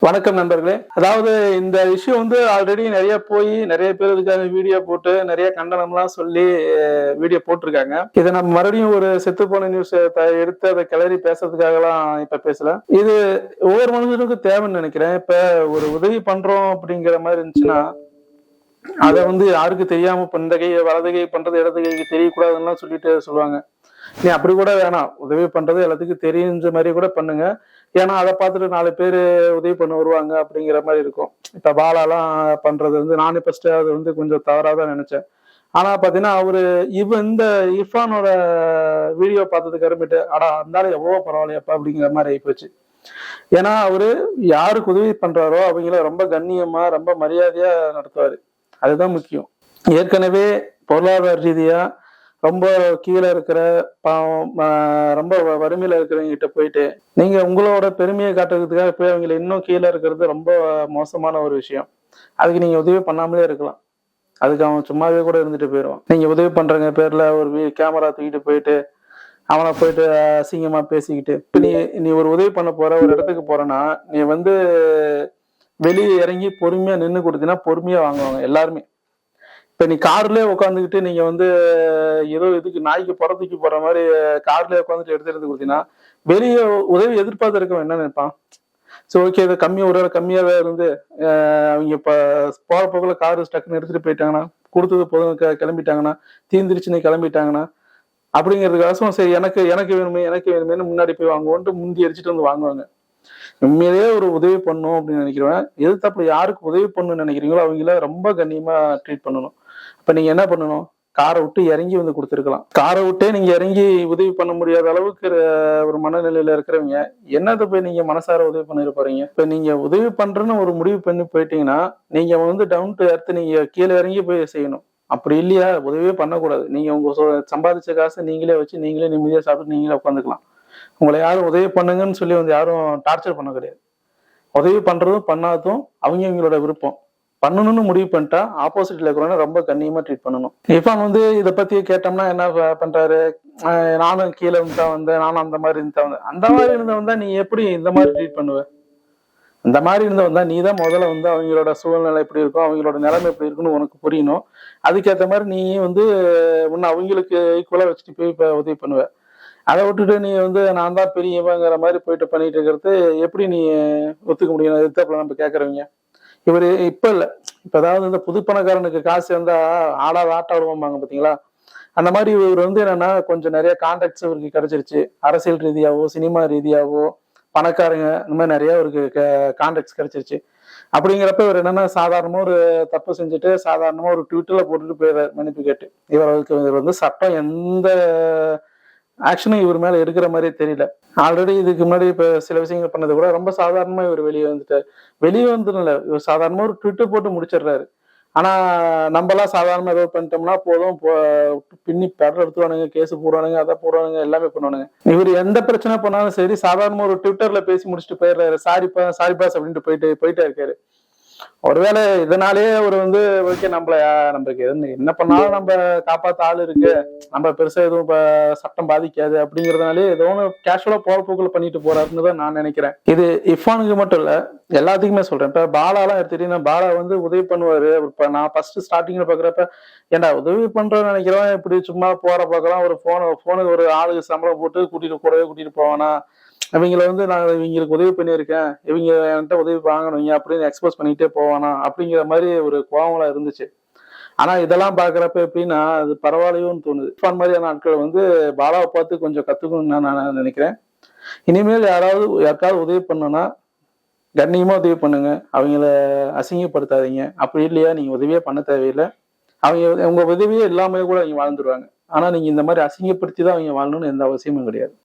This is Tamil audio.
வணக்கம் நண்பர்களே. அதாவது இந்த இஷ்யூ ஆல்ரெடி நிறைய பேர் இதுக்காக வீடியோ போட்டு நிறைய கண்டனம்லாம் சொல்லி வீடியோ போட்டிருக்காங்க. இதை நம்ம மறுபடியும் ஒரு செத்து போன நியூஸ் எடுத்து அதை கிளறி பேசுறதுக்காகலாம் இப்ப பேசல. இது ஒவ்வொரு மனிதனுக்கும் தேவைன்னு நினைக்கிறேன். இப்ப ஒரு உதவி பண்றோம் அப்படிங்கிற மாதிரி இருந்துச்சுன்னா அதை யாருக்கு தெரியாம இப்ப இந்த கை வலது கை பண்றது இடது கைக்கு தெரியக்கூடாதுன்னு சொல்லிட்டு சொல்லுவாங்க. நீ அப்படி கூட வேணாம், உதவி பண்றது எல்லாத்துக்கும் தெரிஞ்ச மாதிரி கூட பண்ணுங்க. ஏன்னா அதை பார்த்துட்டு 4 பேர் உதவி பண்ண வருவாங்க அப்படிங்கிற மாதிரி இருக்கும். இப்ப பாலாலாம் பண்றது நானே ஃபர்ஸ்ட் அது கொஞ்சம் தவறாதான் நினைச்சேன். ஆனா பாத்தீங்கன்னா இந்த இர்ஃபானோட வீடியோ பார்த்ததுக்கு அப்புறமேட்டு இருந்தாலும் எவ்வளவோ பரவாயில்லையப்பா அப்படிங்கிற மாதிரி ஆயிப்போச்சு. ஏன்னா யாருக்கு உதவி பண்றாரோ அவங்கள ரொம்ப கண்ணியமா ரொம்ப மரியாதையா நடத்துவாரு. அதுதான் முக்கியம். ஏற்கனவே பொருளாதார ரீதியா ரொம்ப கீழே இருக்கிற பாவம் ரொம்ப வறுமையில இருக்கிறவங்க கிட்ட போயிட்டு நீங்க உங்களோட பெருமையை காட்டுறதுக்காக போய் அவங்களை இன்னும் கீழே இருக்கிறது ரொம்ப மோசமான ஒரு விஷயம். அதுக்கு நீங்க உதவி பண்ணாமலே இருக்கலாம். அதுக்கு அவன் சும்மாவே கூட இருந்துட்டு போயிடுவான். நீங்க உதவி பண்றங்க பேர்ல ஒரு கேமரா தூக்கிட்டு போயிட்டு அவனை போயிட்டு அசிங்கமா பேசிக்கிட்டு இப்ப நீ ஒரு உதவி பண்ண போற ஒரு இடத்துக்கு போறேன்னா நீ வெளியே இறங்கி பொறுமையா நின்று கொடுத்தீங்கன்னா பொறுமையா வாங்குவாங்க எல்லாருமே. இப்ப நீ கார்லயே உட்காந்துக்கிட்டு நீங்க ஏதோ இதுக்கு நாய்க்கு புறத்துக்கு போற மாதிரி கார்லயே உட்காந்துட்டு எடுத்து கொடுத்தீங்கன்னா வெளியே உதவி எதிர்பார்த்து இருக்கவன் என்ன நினைப்பான்? சரி, ஓகே, இதை ஒரு வேலை கம்மியாவே அவங்க இப்ப போற போக்குல காரு டக்குன்னு எடுத்துட்டு போயிட்டாங்கன்னா கொடுத்தது போதும் கிளம்பிட்டாங்கன்னா தீந்திரிச்சுன்னு கிளம்பிட்டாங்கன்னா அப்படிங்கிறதுக்காக சரி எனக்கு வேணுமேனு முன்னாடி போய் வாங்குவோன்ட்டு முந்தி அடிச்சுட்டு வாங்குவாங்க. உண்மையிலேயே ஒரு உதவி பண்ணணும் அப்படின்னு நினைக்கிறேன். எதிர்த்தாப்புல யாருக்கு உதவி பண்ணணும்னு நினைக்கிறீங்களோ அவங்கள ரொம்ப கண்ணியமா ட்ரீட் பண்ணணும். அப்ப நீங்க என்ன பண்ணணும்? காரை விட்டு இறங்கி கொடுத்துருக்கலாம். காரை விட்டே நீங்க இறங்கி உதவி பண்ண முடியாத அளவுக்கு ஒரு மனநிலையில இருக்கிறவங்க என்னத்தை போய் நீங்க மனசார உதவி பண்ணிட்டு போறீங்க? இப்ப நீங்க உதவி பண்றேன்னு ஒரு முடிவு பண்ணி போயிட்டீங்கன்னா நீங்க டவுன் டு எர்த் நீங்க கீழே இறங்கி போய் செய்யணும். அப்படி இல்லையா உதவியே பண்ணக்கூடாது. நீங்க உங்க சம்பாதிச்ச காசை நீங்களே வச்சு நீங்களே நிம்மதியா சாப்பிட்டு நீங்களே உட்காந்துக்கலாம். உங்களை யாரும் உதவி பண்ணுங்கன்னு சொல்லி யாரும் டார்ச்சர் பண்ண கிடையாது. உதவி பண்றதும் பண்ணாததும் அவங்களோட விருப்பம். பண்ணணும்னு முடிவு பண்ணிட்டா ஆப்போசிட்ல இருக்கிறவங்க ரொம்ப கண்ணியமா ட்ரீட் பண்ணணும். இர்ஃபான் இதை பத்தி கேட்டோம்னா என்ன பண்றாரு? நானும் கீழே இருந்துதான் வந்தேன், நானும் அந்த மாதிரி இருந்துதான் வந்தேன். அந்த மாதிரி இருந்தவன் தான் நீ எப்படி இந்த மாதிரி ட்ரீட் பண்ணுவ? அந்த மாதிரி இருந்தவன் தான் நீ தான் முதல்ல அவங்களோட சூழ்நிலை எப்படி இருக்கும், அவங்களோட நிலைமை எப்படி இருக்குன்னு உனக்கு புரியணும். அதுக்கேற்ற மாதிரி நீ உன்னை அவங்களுக்கு ஈக்குவலா வச்சுட்டு போய் இப்ப உதவி பண்ணுவ. அதை விட்டுட்டு நீ நான் தான் பெரியவங்கிற மாதிரி போயிட்டு பண்ணிட்டு இருக்கிறது எப்படி நீ ஒத்துக்க முடியும்? எதிர்த்தாப்புல நம்ம கேட்கறவங்க இவரு இப்ப இல்ல, இப்ப அதாவது இந்த புது பணக்காரனுக்கு காசு ஆடாத ஆட்ட விடுவாங்க பாத்தீங்களா? அந்த மாதிரி இவர் என்னன்னா கொஞ்சம் நிறைய கான்டாக்ட்ஸ் இவருக்கு கிடைச்சிருச்சு. அரசியல் ரீதியாவோ சினிமா ரீதியாவோ பணக்காரங்க இந்த மாதிரி நிறைய இவருக்கு கான்டாக்ட்ஸ் கிடைச்சிருச்சு. அப்படிங்கிறப்ப இவர் என்னன்னா சாதாரணமா ஒரு தப்பு செஞ்சுட்டு சாதாரணமா ஒரு ட்விட்டர்ல போட்டுட்டு போயிடுறாரு மன்னிப்பு கேட்டு. இவர் சட்டம் எந்த ஆக்ஷனும் இவர் மேல எடுக்கிற மாதிரியே தெரியல. ஆல்ரெடி இதுக்கு முன்னாடி இப்ப சில விஷயங்கள் பண்ணது கூட ரொம்ப சாதாரணமா இவர் வெளியே வந்துடல. இவர் சாதாரணமா ஒரு ட்விட்டர் போட்டு முடிச்சிடுறாரு. ஆனா நம்மளாம் சாதாரணமா ஏதோ பண்ணிட்டோம்னா போதும், பின்னி பெடர் எடுத்துவானுங்க, கேஸ் போடுவானுங்க, அதை போடுவானுங்க, எல்லாமே பண்ணுவானுங்க. இவர் எந்த பிரச்சனை பண்ணாலும் சரி சாதாரணமா ஒரு ட்விட்டர்ல பேசி முடிச்சுட்டு போயிடுறாரு. சாரி பாஸ் அப்படின்ட்டு போயிட்டே இருக்காரு. ஒருவேளை இதனாலேயே அவர் ஓகே நம்மளுக்கு என்ன பண்ணாலும் நம்ம காப்பாத்த ஆள் இருக்கு, நம்ம பெருசா எதுவும் இப்ப சட்டம் பாதிக்காது அப்படிங்கறதுனாலே ஏதோ ஒன்று கேஷுவலா போற போக்குல பண்ணிட்டு போறாருன்னு தான் நான் நினைக்கிறேன். இது இர்ஃபானுக்கு மட்டும் இல்ல, எல்லாத்துக்குமே சொல்றேன். இப்ப பாலாலாம் எடுத்துட்டீங்கன்னா பாலா உதவி பண்ணுவாரு. இப்ப நான் ஃபர்ஸ்ட் ஸ்டார்டிங்ல பாக்குறப்ப ஏன்டா உதவி பண்றேன்னு நினைக்கிறவன் இப்படி சும்மா போற பக்கம் ஒரு போனுக்கு ஒரு ஆளுக்கு சம்பளம் போட்டு கூட்டிட்டு போவானா? இவங்களை நான் இவங்களுக்கு உதவி பண்ணியிருக்கேன், இவங்க என்கிட்ட உதவி வாங்கணும் அப்படின்னு எக்ஸ்போஸ் பண்ணிக்கிட்டே போவானா அப்படிங்கிற மாதிரி ஒரு கோவங்களா இருந்துச்சு. ஆனா இதெல்லாம் பாக்குறப்ப எப்படின்னா அது பரவாயில்லையோன்னு தோணுது. இர்ஃபான் மாதிரியான ஆட்கள் பாலாவை பார்த்து கொஞ்சம் கத்துக்கணும்னு நான் நினைக்கிறேன். இனிமேல் யாருக்காவது உதவி பண்ணணும்னா கண்ணியமா உதவி பண்ணுங்க, அவங்கள அசிங்கப்படுத்தாதீங்க. அப்படி இல்லையா நீங்க உதவியே பண்ண தேவையில்லை. உங்க உதவியே இல்லாமலே கூட அவங்க வாழ்ந்துருவாங்க. ஆனா நீங்க இந்த மாதிரி அசிங்கப்படுத்தி தான் அவங்க வாழணும்னு எந்த அவசியமும் கிடையாது.